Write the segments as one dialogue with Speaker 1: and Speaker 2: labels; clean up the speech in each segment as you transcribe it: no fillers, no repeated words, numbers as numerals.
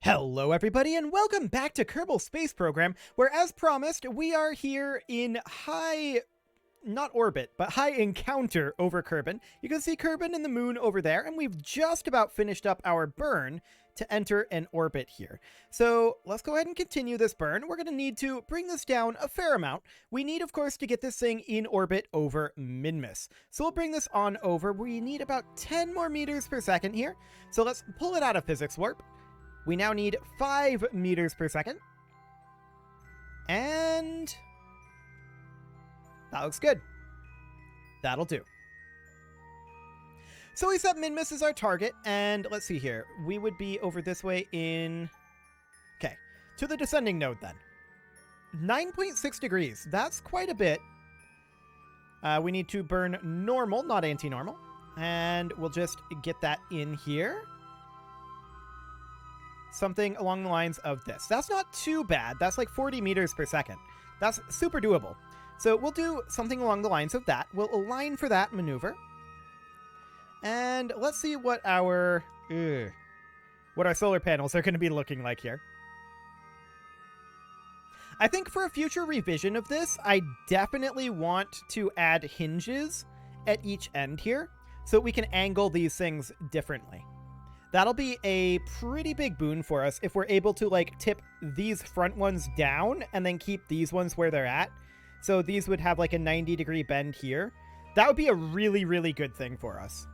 Speaker 1: Hello everybody and welcome back to Kerbal Space Program, where as promised, we are here in not orbit, but high encounter over Kerbin. You can see Kerbin and the moon over there, and we've just about finished up our burn to enter an orbit here. So let's go ahead and continue this burn. We're going to need to bring this down a fair amount. We need, of course, to get this thing in orbit over Minmus. So we'll bring this on over. We need about 10 more meters per second here. So let's pull it out of physics warp. We now need 5 meters per second. And that looks good. That'll do. So we set Minmus as our target, and let's see here. We would be over this way in... Okay, to the descending node then. 9.6 degrees. That's quite a bit. We need to burn normal, not anti-normal. And we'll just get that in here. Something along the lines of this. That's not too bad. That's like 40 meters per second. That's super doable. So we'll do something along the lines of that. We'll align for that maneuver. And let's see what our solar panels are going to be looking like here. I think for a future revision of this, I definitely want to add hinges at each end here so we can angle these things differently. That'll be a pretty big boon for us if we're able to like tip these front ones down and then keep these ones where they're at. So these would have like a 90-degree bend here. That would be a really, really good thing for us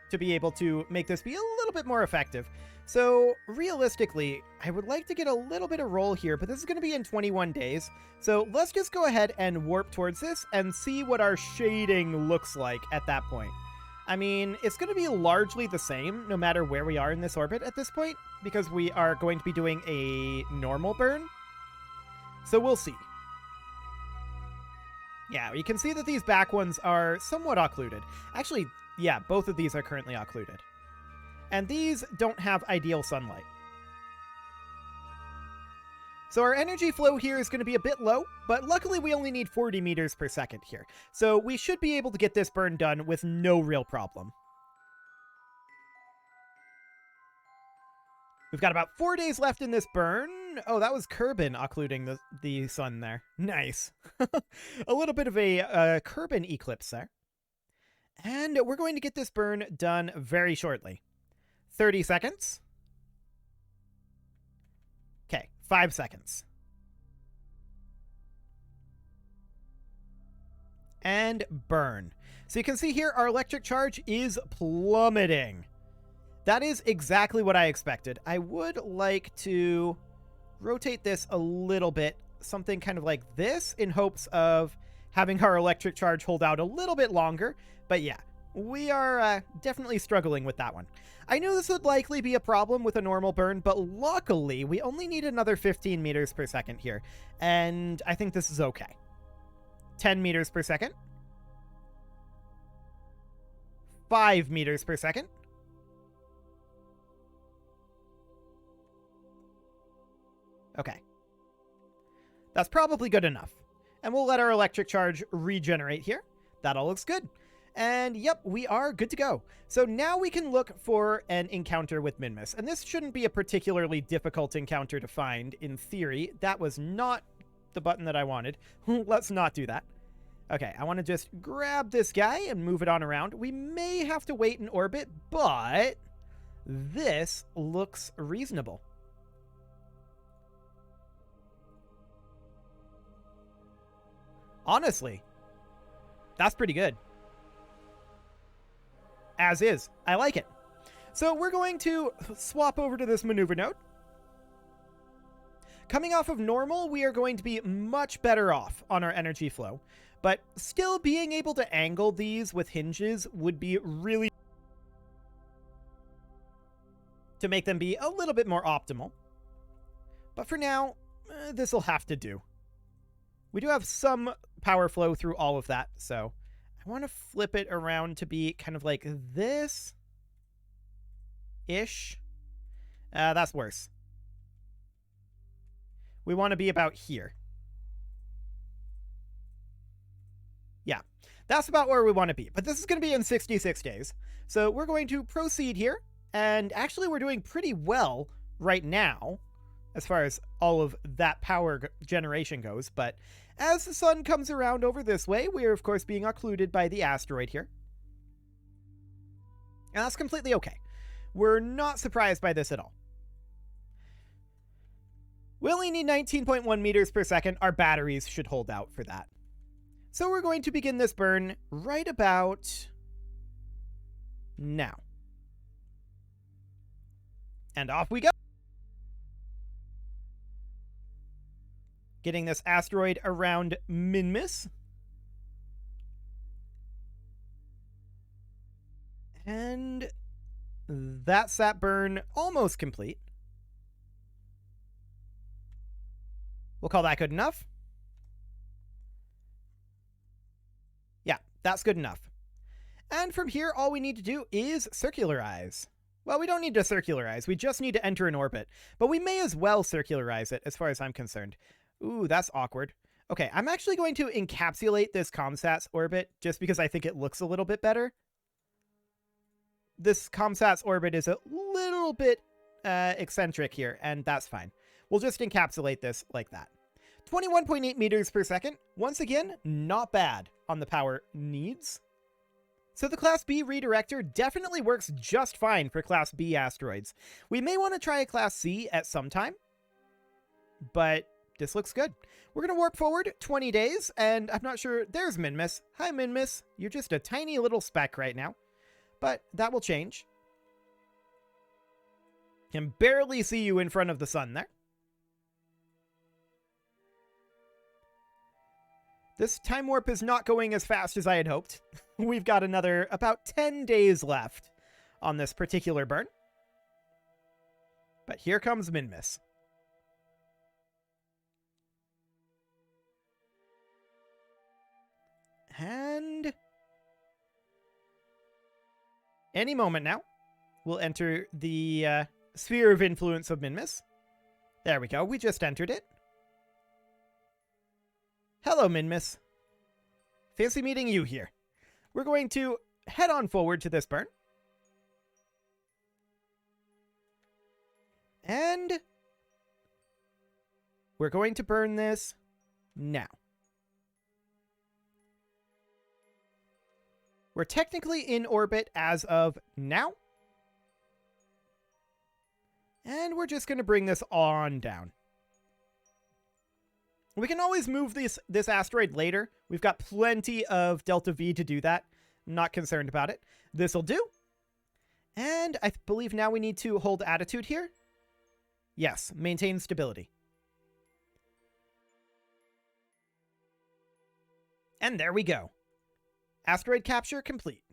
Speaker 1: to be able to make this be a little bit more effective. So realistically, I would like to get a little bit of roll here, but this is going to be in 21 days. So let's just go ahead and warp towards this and see what our shading looks like at that point. I mean, it's going to be largely the same no matter where we are in this orbit at this point, because we are going to be doing a normal burn. So we'll see. Yeah, you can see that these back ones are somewhat occluded. Actually, yeah, both of these are currently occluded. And these don't have ideal sunlight. So our energy flow here is going to be a bit low, but luckily we only need 40 meters per second here. So we should be able to get this burn done with no real problem. We've got about 4 days left in this burn. Oh, that was Kerbin occluding the sun there. Nice. A little bit of a Kerbin eclipse there. And we're going to get this burn done very shortly. 30 seconds. Okay, 5 seconds. And burn. So you can see here our electric charge is plummeting. That is exactly what I expected. I would like to rotate this a little bit, something kind of like this, in hopes of having our electric charge hold out a little bit longer. But yeah, we are definitely struggling with that one. I knew this would likely be a problem with a normal burn, but luckily we only need another 15 meters per second here, and I think this is okay. 10 meters per second. 5 meters per second. Okay. That's probably good enough. And we'll let our electric charge regenerate here. That all looks good. And yep, we are good to go. So now we can look for an encounter with Minmus. And this shouldn't be a particularly difficult encounter to find, in theory. That was not the button that I wanted. Let's not do that. Okay, I want to just grab this guy and move it on around. We may have to wait in orbit, but this looks reasonable. Honestly, that's pretty good. As is. I like it. So we're going to swap over to this maneuver node. Coming off of normal, we are going to be much better off on our energy flow, but still being able to angle these with hinges would be really to make them be a little bit more optimal. But for now, this will have to do. We do have some power flow through all of that, so I want to flip it around to be kind of like this-ish. That's worse. We want to be about here. Yeah, that's about where we want to be. But this is going to be in 66 days. So we're going to proceed here. And actually, we're doing pretty well right now, as far as all of that power generation goes, but as the sun comes around over this way, we are of course being occluded by the asteroid here. And that's completely okay. We're not surprised by this at all. We only need 19.1 meters per second. Our batteries should hold out for that. So we're going to begin this burn right about now. And off we go. Getting this asteroid around Minmus. And that's that burn almost complete. We'll call that good enough. Yeah, that's good enough. And from here, all we need to do is circularize. Well, we don't need to circularize. We just need to enter an orbit. But we may as well circularize it, as far as I'm concerned. Ooh, that's awkward. Okay, I'm actually going to encapsulate this ComSats orbit, just because I think it looks a little bit better. This ComSats orbit is a little bit eccentric here, and that's fine. We'll just encapsulate this like that. 21.8 meters per second. Once again, not bad on the power needs. So the Class B redirector definitely works just fine for Class B asteroids. We may want to try a Class C at some time, but this looks good. We're going to warp forward 20 days, and I'm not sure... There's Minmus. Hi, Minmus. You're just a tiny little speck right now, but that will change. Can barely see you in front of the sun there. This time warp is not going as fast as I had hoped. We've got another about 10 days left on this particular burn. But here comes Minmus. And any moment now, we'll enter the sphere of influence of Minmus. There we go. We just entered it. Hello, Minmus. Fancy meeting you here. We're going to head on forward to this burn. And we're going to burn this now. We're technically in orbit as of now. And we're just going to bring this on down. We can always move this asteroid later. We've got plenty of Delta V to do that. Not concerned about it. This'll do. And I believe now we need to hold attitude here. Yes, maintain stability. And there we go. Asteroid capture complete.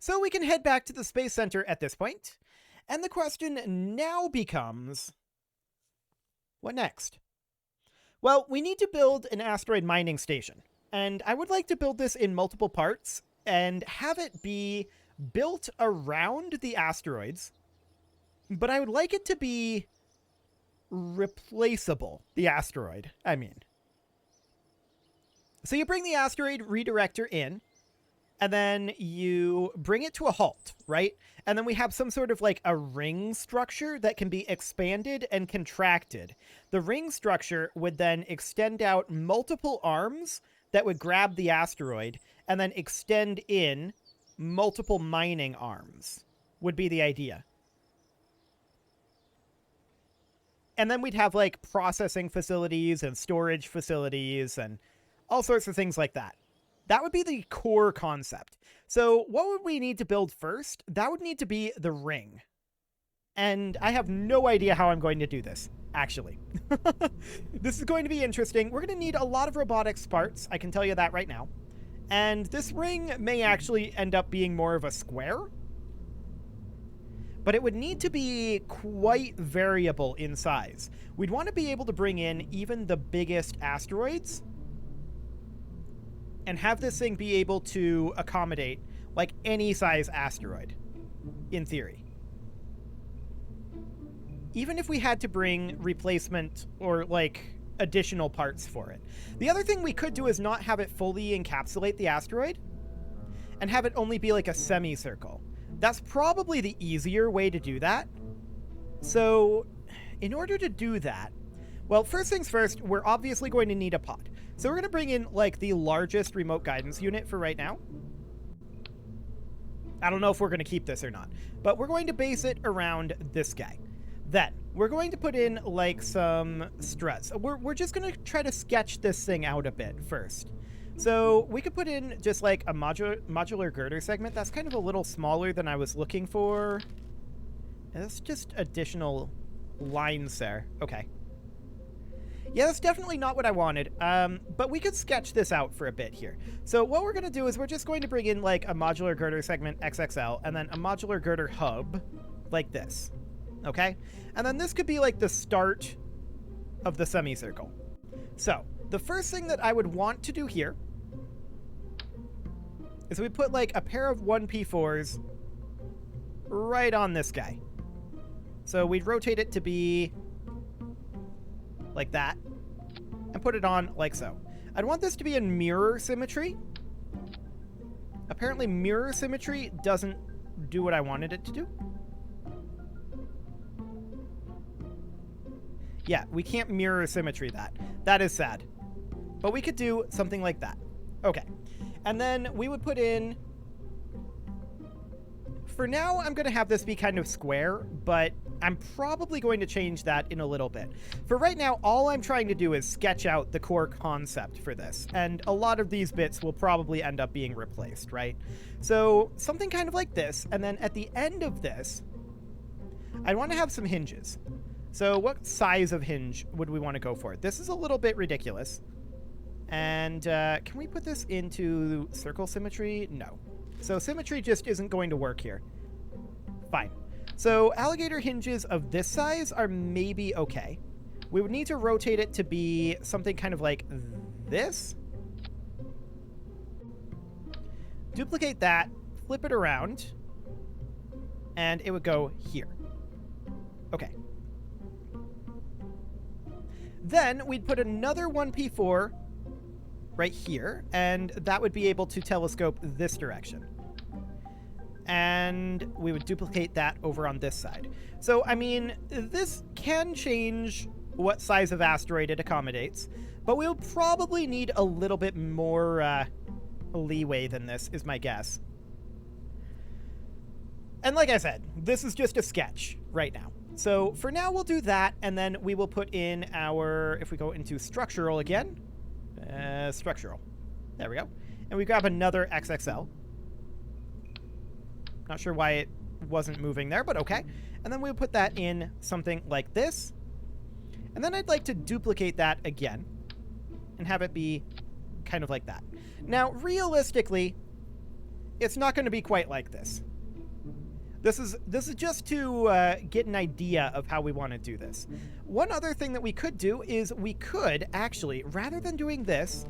Speaker 1: So we can head back to the Space Center at this point. And the question now becomes, what next? Well, we need to build an asteroid mining station. And I would like to build this in multiple parts and have it be built around the asteroids. But I would like it to be replaceable, the asteroid, I mean. So you bring the asteroid redirector in, and then you bring it to a halt, right? And then we have some sort of like a ring structure that can be expanded and contracted. The ring structure would then extend out multiple arms that would grab the asteroid and then extend in multiple mining arms, would be the idea. And then we'd have like processing facilities and storage facilities and all sorts of things like that. That would be the core concept. So what would we need to build first? That would need to be the ring. And I have no idea how I'm going to do this, actually. This is going to be interesting. We're going to need a lot of robotics parts. I can tell you that right now. And this ring may actually end up being more of a square. But it would need to be quite variable in size. We'd want to be able to bring in even the biggest asteroids and have this thing be able to accommodate like any size asteroid, in theory. Even if we had to bring replacement or like additional parts for it. The other thing we could do is not have it fully encapsulate the asteroid and have it only be like a semicircle. That's probably the easier way to do that. So in order to do that, well, first things first, we're obviously going to need a pod. So we're going to bring in, like, the largest remote guidance unit for right now. I don't know if we're going to keep this or not, but we're going to base it around this guy. Then we're going to put in, like, some struts. We're just going to try to sketch this thing out a bit first. So we could put in just, like, a modular girder segment. That's kind of a little smaller than I was looking for. That's just additional lines there. Okay. Yeah, that's definitely not what I wanted, but we could sketch this out for a bit here. So what we're going to do is we're just going to bring in, like, a modular girder segment XXL and then a modular girder hub like this, okay? And then this could be, like, the start of the semicircle. So the first thing that I would want to do here is we put, like, a pair of 1p4s right on this guy. So we'd rotate it to be like that, and put it on like so. I'd want this to be in mirror symmetry. Apparently mirror symmetry doesn't do what I wanted it to do. Yeah, we can't mirror symmetry that. That is sad. But we could do something like that. Okay. And then we would put in... For now, I'm going to have this be kind of square, but I'm probably going to change that in a little bit. For right now, all I'm trying to do is sketch out the core concept for this, and a lot of these bits will probably end up being replaced, right? So something kind of like this, and then at the end of this, I want to have some hinges. So what size of hinge would we want to go for? This is a little bit ridiculous. And can we put this into circle symmetry? No. So symmetry just isn't going to work here. Fine. So alligator hinges of this size are maybe okay. We would need to rotate it to be something kind of like this. Duplicate that, flip it around, and it would go here. Okay. Then we'd put another 1p4 right here, and that would be able to telescope this direction. And we would duplicate that over on this side. So, I mean, this can change what size of asteroid it accommodates, but we'll probably need a little bit more leeway than this, is my guess. And like I said, this is just a sketch right now. So for now, we'll do that, and then we will put in our, if we go into structural again, structural. There we go. And we grab another XXL. Not sure why it wasn't moving there, but okay. And then we'll put that in something like this. And then I'd like to duplicate that again and have it be kind of like that. Now, realistically, it's not going to be quite like this. This is just to get an idea of how we want to do this. One other thing that we could do is we could actually, rather than doing this,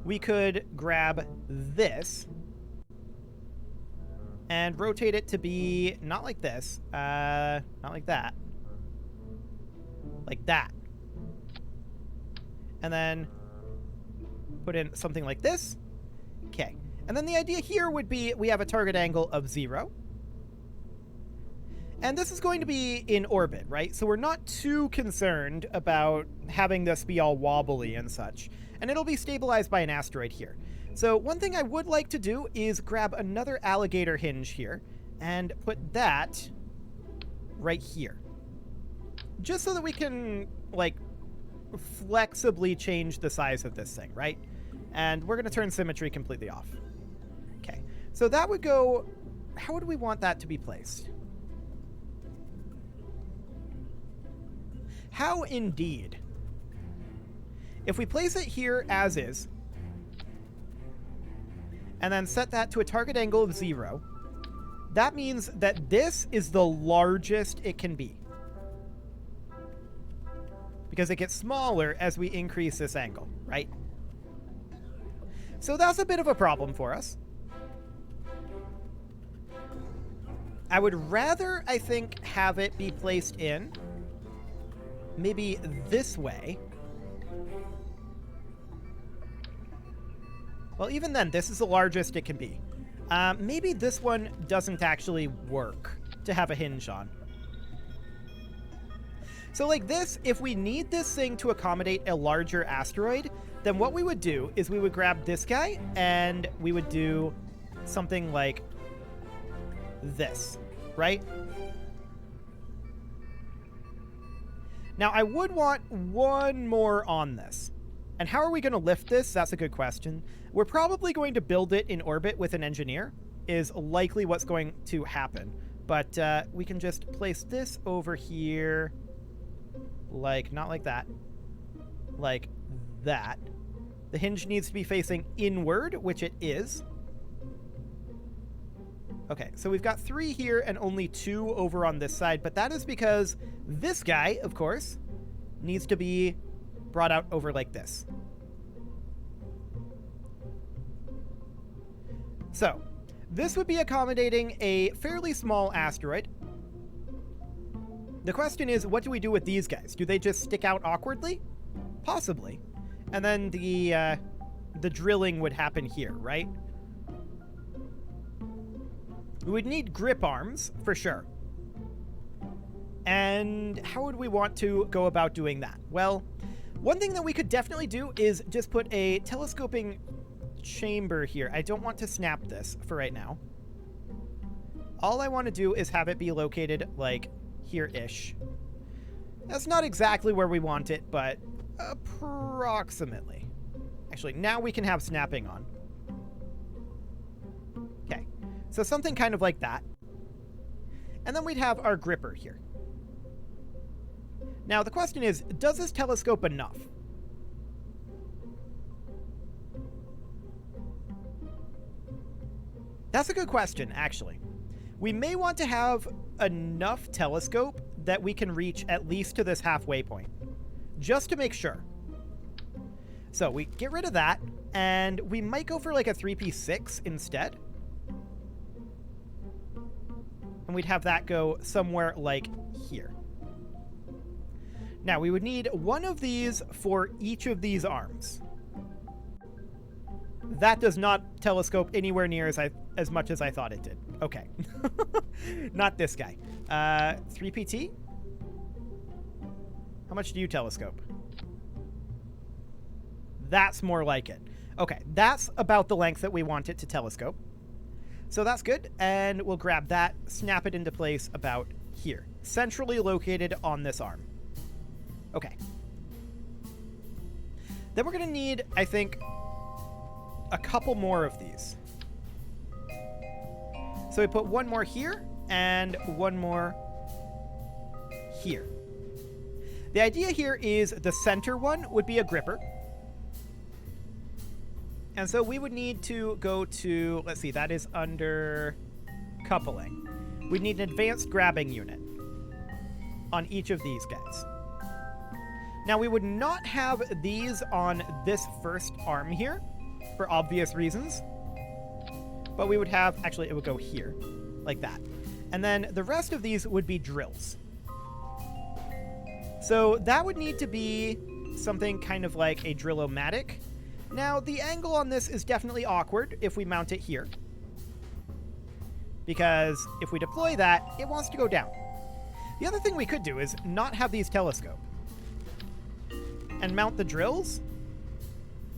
Speaker 1: we could grab this and rotate it to be not like this, not like that, like that. And then put in something like this. Okay. And then the idea here would be we have a target angle of 0. And this is going to be in orbit, right? So we're not too concerned about having this be all wobbly and such. And it'll be stabilized by an asteroid here. So one thing I would like to do is grab another alligator hinge here and put that right here. Just so that we can, like, flexibly change the size of this thing, right? And we're going to turn symmetry completely off. Okay, so that would go... How would we want that to be placed? How indeed? If we place it here as is, and then set that to a target angle of 0, that means that this is the largest it can be. Because it gets smaller as we increase this angle, right? So that's a bit of a problem for us. I would rather, I think, have it be placed in maybe this way. Well, even then, this is the largest it can be. Maybe this one doesn't actually work to have a hinge on. So like this, if we need this thing to accommodate a larger asteroid, then what we would do is we would grab this guy and we would do something like this, right? Now I would want one more on this. And how are we going to lift this? That's a good question. We're probably going to build it in orbit with an engineer, is likely what's going to happen. But we can just place this over here. Like, not like that. Like that. The hinge needs to be facing inward, which it is. Okay, so we've got 3 here and only 2 over on this side, but that is because this guy, of course, needs to be brought out over like this. So, this would be accommodating a fairly small asteroid. The question is, what do we do with these guys? Do they just stick out awkwardly? Possibly. And then the drilling would happen here, right? We would need grip arms, for sure. And how would we want to go about doing that? Well, one thing that we could definitely do is just put a telescoping chamber here. I don't want to snap this for right now. All I want to do is have it be located, like, here-ish. That's not exactly where we want it, but approximately. Actually, now we can have snapping on. Okay, so something kind of like that. And then we'd have our gripper here. Now, the question is, does this telescope enough? That's a good question, actually. We may want to have enough telescope that we can reach at least to this halfway point, just to make sure. So we get rid of that, and we might go for like a 3p6 instead. And we'd have that go somewhere like here. Now, we would need one of these for each of these arms. That does not telescope anywhere near as much as I thought it did. Okay. Not this guy. 3PT? How much do you telescope? That's more like it. Okay, that's about the length that we want it to telescope. So that's good, and we'll grab that, snap it into place about here. Centrally located on this arm. Okay. Then we're going to need, I think, a couple more of these. So we put one more here and one more here. The idea here is the center one would be a gripper. And so we would need to go to, let's see, that is under coupling. We'd need an advanced grabbing unit on each of these guys. Now, we would not have these on this first arm here, for obvious reasons. But we would have, actually, it would go here, like that. And then the rest of these would be drills. So that would need to be something kind of like a drill-o-matic. Now, the angle on this is definitely awkward if we mount it here. Because if we deploy that, it wants to go down. The other thing we could do is not have these telescope. And mount the drills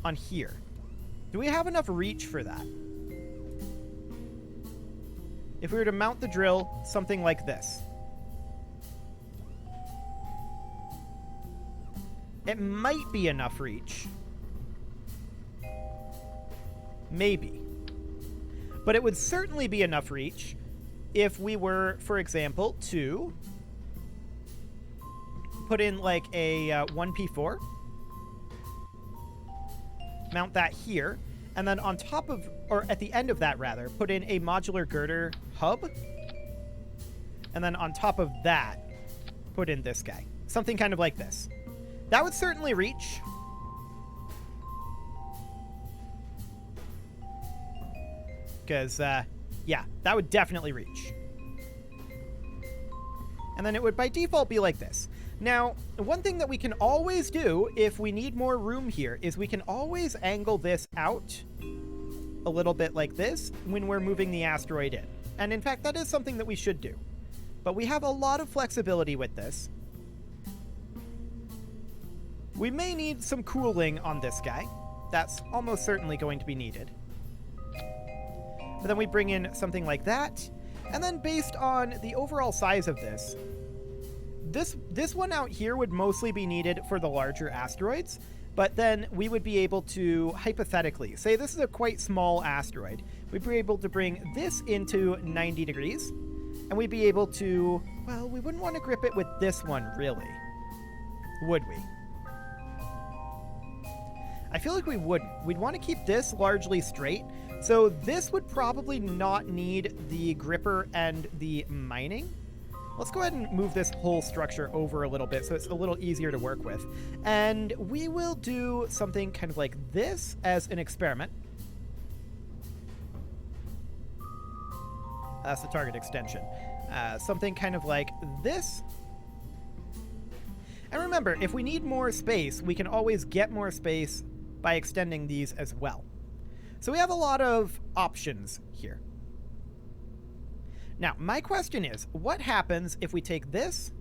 Speaker 1: on here. Do we have enough reach for that? If we were to mount the drill something like this. It might be enough reach. Maybe. But it would certainly be enough reach if we were, for example, to put in like a 1p4. Mount that here. And then on top of, or at the end of that rather, put in a modular girder hub. And then on top of that, put in this guy. Something kind of like this. That would certainly reach. Because, yeah, that would definitely reach. And then it would by default be like this. Now, one thing that we can always do if we need more room here is we can always angle this out a little bit like this when we're moving the asteroid in. And in fact, that is something that we should do. But we have a lot of flexibility with this. We may need some cooling on this guy. That's almost certainly going to be needed. But then we bring in something like that. And then based on the overall size of this one out here would mostly be needed for the larger asteroids. But then we would be able to, hypothetically, say this is a quite small asteroid. We'd be able to bring this into 90 degrees. And we'd be able to, well, we wouldn't want to grip it with this one, really. Would we? I feel like we wouldn't. We'd want to keep this largely straight. So this would probably not need the gripper and the mining. Let's go ahead and move this whole structure over a little bit so it's a little easier to work with. And we will do something kind of like this as an experiment. That's the target extension. Something kind of like this. And remember, if we need more space, we can always get more space by extending these as well. So we have a lot of options here. Now, my question is, what happens if we take this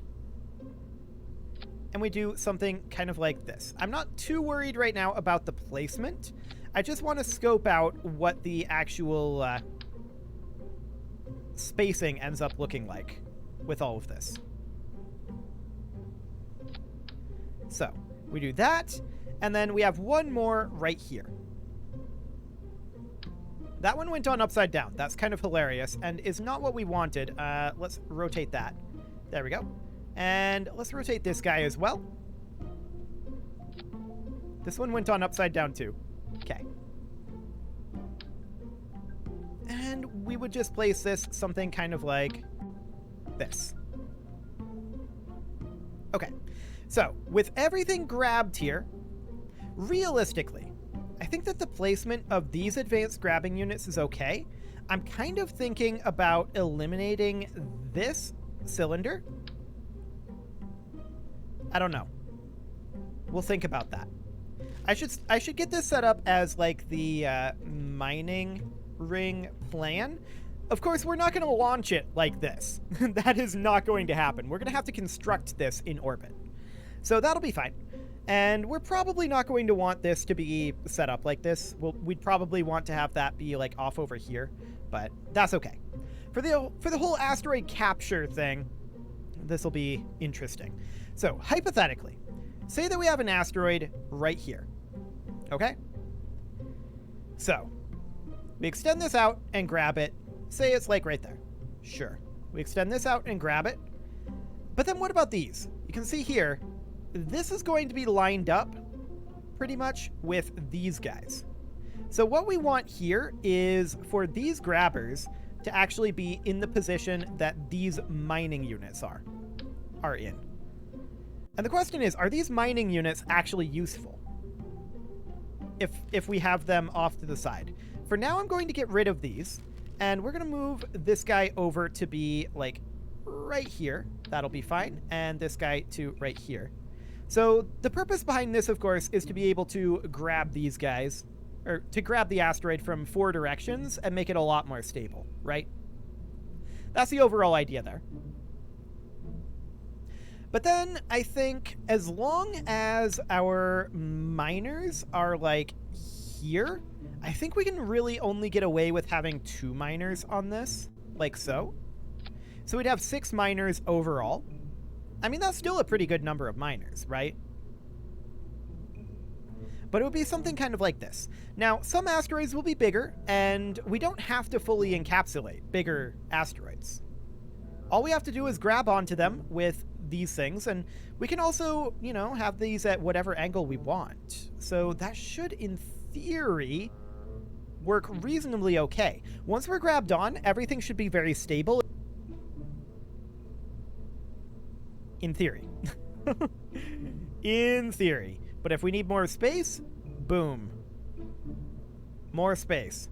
Speaker 1: and we do something kind of like this? I'm not too worried right now about the placement. I just want to scope out what the actual spacing ends up looking like with all of this. So we do that, and then we have one more right here. That one went on upside down. That's kind of hilarious and is not what we wanted. Let's rotate that. There we go. And let's rotate this guy as well. This one went on upside down too. Okay. And we would just place this something kind of like this. Okay. So, with everything grabbed here, realistically, I think that the placement of these advanced grabbing units is okay. I'm kind of thinking about eliminating this cylinder. I don't know. We'll think about that. I should get this set up as like the mining ring plan. Of course, we're not going to launch it like this. That is not going to happen. We're going to have to construct this in orbit. So that'll be fine. And we're probably not going to want this to be set up like this. We'd probably want to have that be like off over here, but that's okay. For the whole asteroid capture thing, this will be interesting. So hypothetically, say that we have an asteroid right here. Okay? So we extend this out and grab it. Say it's like right there. Sure. We extend this out and grab it. But then what about these? You can see here, this is going to be lined up pretty much with these guys. So what we want here is for these grabbers to actually be in the position that these mining units are in. And the question is, are these mining units actually useful if we have them off to the side? For now, I'm going to get rid of these, and we're going to move this guy over to be like right here. That'll be fine. And this guy to right here. So the purpose behind this, of course, is to be able to grab these guys, or to grab the asteroid from 4 directions and make it a lot more stable, right? That's the overall idea there. But then I think as long as our miners are like here, I think we can really only get away with having 2 miners on this, like so. So we'd have 6 miners overall. I mean, that's still a pretty good number of miners, right? But it would be something kind of like this. Now, some asteroids will be bigger, and we don't have to fully encapsulate bigger asteroids. All we have to do is grab onto them with these things, and we can also, you know, have these at whatever angle we want. So that should, in theory, work reasonably okay. Once we're grabbed on, everything should be very stable. In theory. In theory. But if we need more space, boom. More space.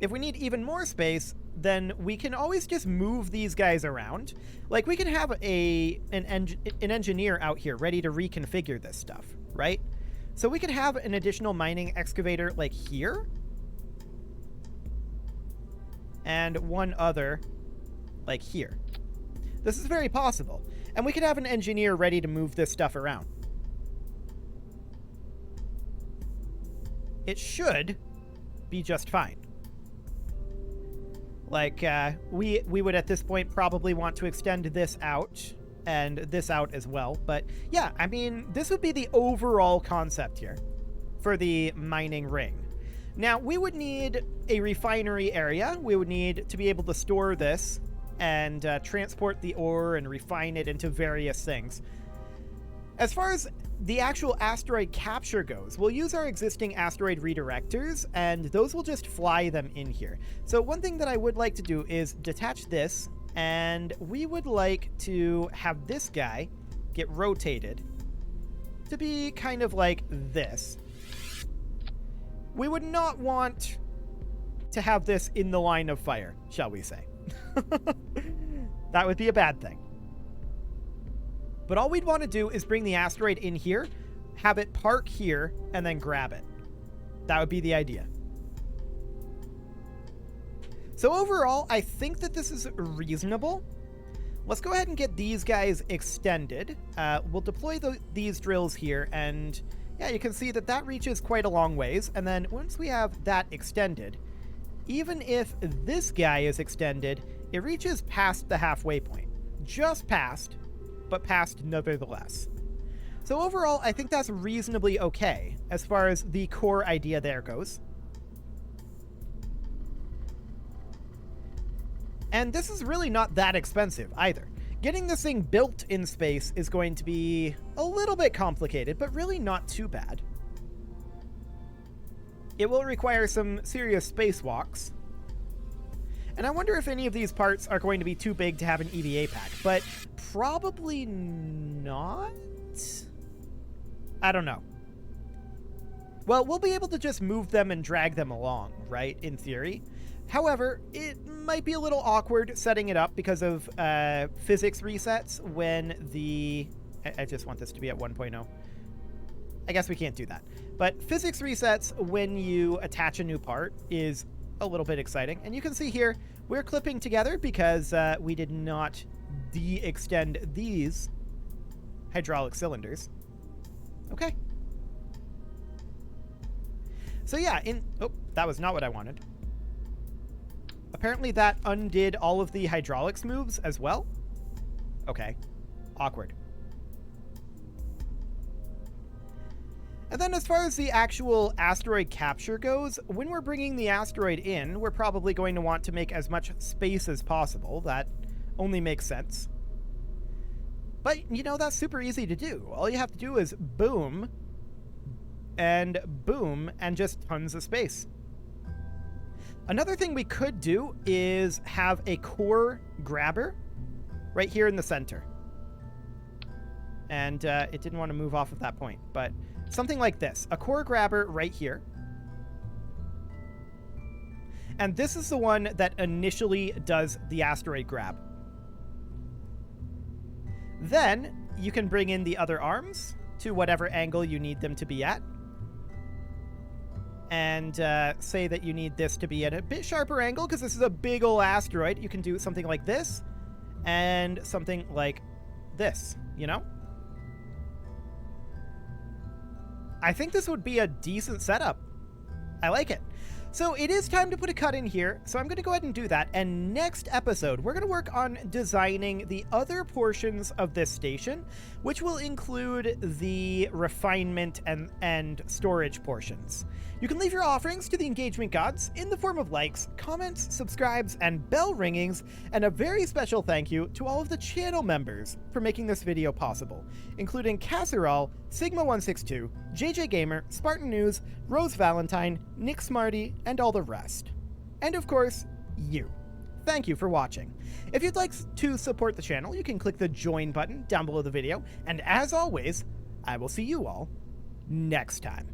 Speaker 1: If we need even more space, then we can always just move these guys around. Like, we can have an engineer out here ready to reconfigure this stuff, right? So we could have an additional mining excavator like here. And one other like here. This is very possible. And we could have an engineer ready to move this stuff around. it should be just fine. Like, we would at this point probably want to extend this out and this out as well. But yeah, I mean, this would be the overall concept here for the mining ring. Now, we would need a refinery area. We would need to be able to store this and transport the ore and refine it into various things. As far as the actual asteroid capture goes, we'll use our existing asteroid redirectors, and those will just fly them in here. So one thing that I would like to do is detach this, and we would like to have this guy get rotated to be kind of like this. We would not want to have this in the line of fire, shall we say. That would be a bad thing. But all we'd want to do is bring the asteroid in here, have it park here, and then grab it. That would be the idea. So overall, I think that this is reasonable. Let's go ahead and get these guys extended. We'll deploy these drills here, and yeah, you can see that that reaches quite a long ways. And then once we have that extended, even if this guy is extended, it reaches past the halfway point. Just past, but past nevertheless. So overall, I think that's reasonably okay as far as the core idea there goes. And this is really not that expensive either. Getting this thing built in space is going to be a little bit complicated, but really not too bad. It will require some serious spacewalks. And I wonder if any of these parts are going to be too big to have an EVA pack, but probably not? I don't know. Well, we'll be able to just move them and drag them along, right, in theory. However, it might be a little awkward setting it up because of physics resets when the... I just want this to be at 1.0. I guess we can't do that. But physics resets when you attach a new part is a little bit exciting. And you can see here, we're clipping together because we did not de-extend these hydraulic cylinders. Okay. So yeah, oh, that was not what I wanted. Apparently that undid all of the hydraulics moves as well. Okay. Awkward. And then as far as the actual asteroid capture goes, when we're bringing the asteroid in, we're probably going to want to make as much space as possible. That only makes sense. But, you know, that's super easy to do. All you have to do is boom, and just tons of space. Another thing we could do is have a core grabber right here in the center. And it didn't want to move off of that point, but something like this. A core grabber right here. And this is the one that initially does the asteroid grab. Then you can bring in the other arms to whatever angle you need them to be at. And say that you need this to be at a bit sharper angle because this is a big ol' asteroid. You can do something like this and something like this, you know? I think this would be a decent setup. I like it. So it is time to put a cut in here, so I'm going to go ahead and do that. And next episode, we're going to work on designing the other portions of this station, which will include the refinement and storage portions. You can leave your offerings to the engagement gods in the form of likes, comments, subscribes, and bell ringings, and a very special thank you to all of the channel members for making this video possible, including Casserole, Sigma162, JJ Gamer, Spartan News, Rose Valentine, Nick Smarty, and all the rest. And of course, you. Thank you for watching. If you'd like to support the channel, you can click the join button down below the video, and as always, I will see you all next time.